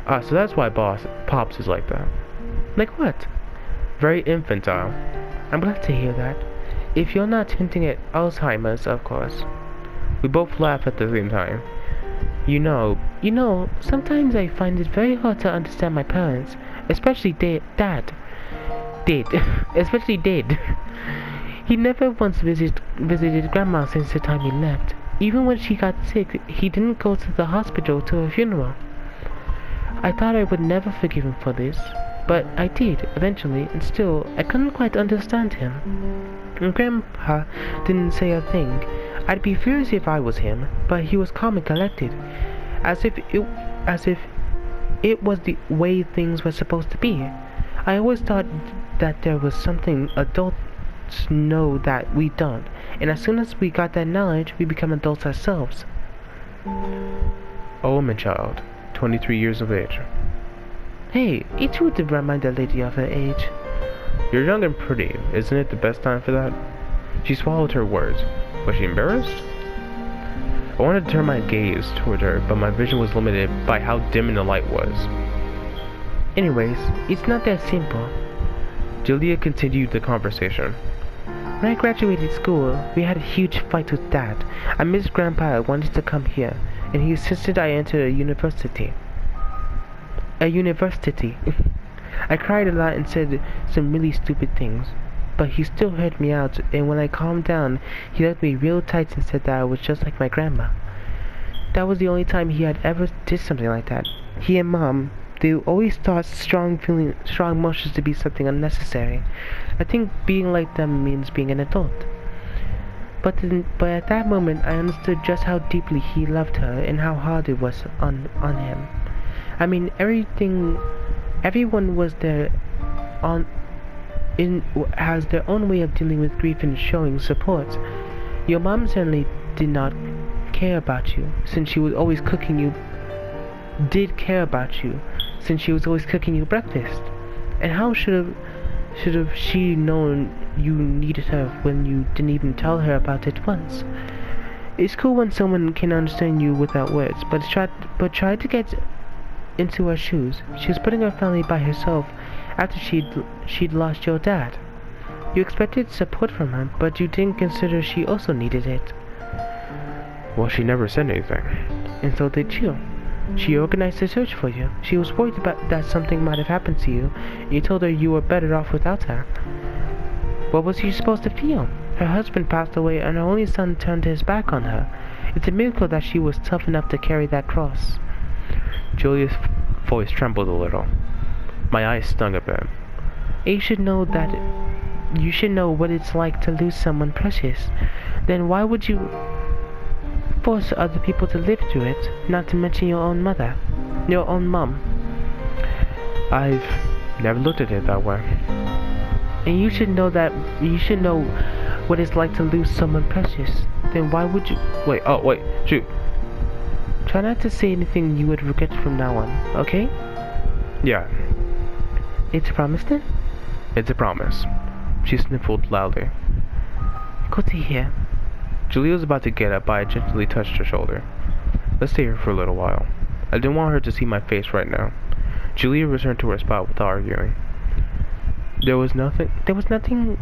Ah, so that's why Pops is like that. Like what? Very infantile. I'm glad to hear that. If you're not hinting at Alzheimer's, of course. We both laugh at the same time. You know, sometimes I find it very hard to understand my parents, especially Dad. Especially Dad. He never once visited Grandma since the time he left. Even when she got sick, he didn't go to the hospital to her funeral. I thought I would never forgive him for this, but I did, eventually, and still, I couldn't quite understand him. And Grandpa didn't say a thing. I'd be furious if I was him, but he was calm and collected, as if it was the way things were supposed to be. I always thought that there was something adults know that we don't, and as soon as we got that knowledge, we become adults ourselves. Oh, my child, 23 years of age. Hey, it's rude to remind a lady of her age. You're young and pretty, isn't it the best time for that? She swallowed her words. Was she embarrassed? I wanted to turn my gaze toward her, but my vision was limited by how dim the light was. Anyways, it's not that simple. Julia continued the conversation. When I graduated school, we had a huge fight with Dad. I missed Grandpa. I wanted to come here, and he insisted I enter a university. I cried a lot and said some really stupid things, but he still heard me out, and when I calmed down, he hugged me real tight and said that I was just like my grandma. That was the only time he had ever did something like that. He and Mom, they always thought strong emotions to be something unnecessary. I think being like them means being an adult. But at that moment, I understood just how deeply he loved her and how hard it was on him. I mean, everyone was there has their own way of dealing with grief and showing support. Your mom certainly did not care about you, since she was always cooking you. Since she was always cooking you breakfast. And how should have she known you needed her when you didn't even tell her about it once? It's cool when someone can understand you without words, but try to get into her shoes. She was putting her family by herself after she'd lost your dad. You expected support from her, but you didn't consider she also needed it. Well, she never said anything. And so did you. She organized a search for you. She was worried that something might have happened to you, and you told her you were better off without her. What was she supposed to feel? Her husband passed away and her only son turned his back on her. It's a miracle that she was tough enough to carry that cross. Julia's voice trembled a little. My eyes stung a bit. You should know what it's like to lose someone precious. Then why would you force other people to live through it, not to mention your own mom? I've never looked at it that way. And you should know what it's like to lose someone precious. Then why would you... Wait, shoot. Try not to say anything you would regret from now on, okay? Yeah. It's a promise then? It's a promise. She sniffled loudly. Good to hear. Julia was about to get up, but I gently touched her shoulder. Let's stay here for a little while. I didn't want her to see my face right now. Julia returned to her spot without arguing. There was nothing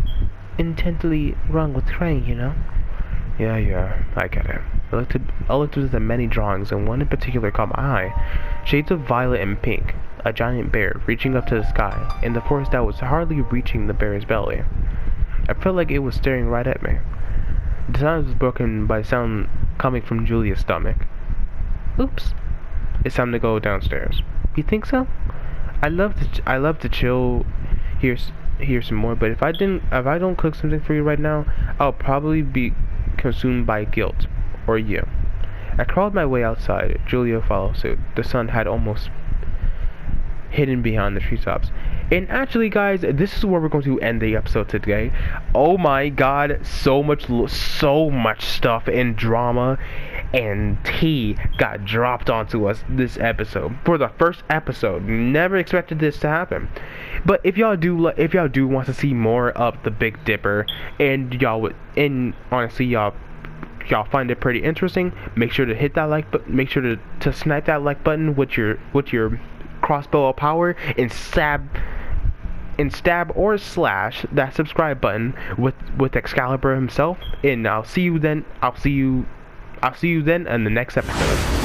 intensely wrong with crying, you know? Yeah, I get it. I looked at the many drawings, and one in particular caught my eye. Shades of violet and pink, a giant bear reaching up to the sky, in the forest that was hardly reaching the bear's belly. I felt like it was staring right at me. The sound was broken by sound coming from Julia's stomach. Oops. It's time to go downstairs. You think so? I love to chill here some more, but if I don't cook something for you right now, I'll probably be consumed by guilt, or you. I crawled my way outside. Julia followed suit. The sun had almost hidden behind the treetops. And actually, guys, this is where we're going to end the episode today. Oh my god, so much stuff and drama and tea got dropped onto us this episode. For the first episode, never expected this to happen. But if y'all do want to see more of the Big Dipper, and honestly y'all find it pretty interesting, make sure to hit that like button. Make sure to snipe that like button with your crossbow of power and stab or slash that subscribe button with Excalibur himself. And I'll see you then in the next episode.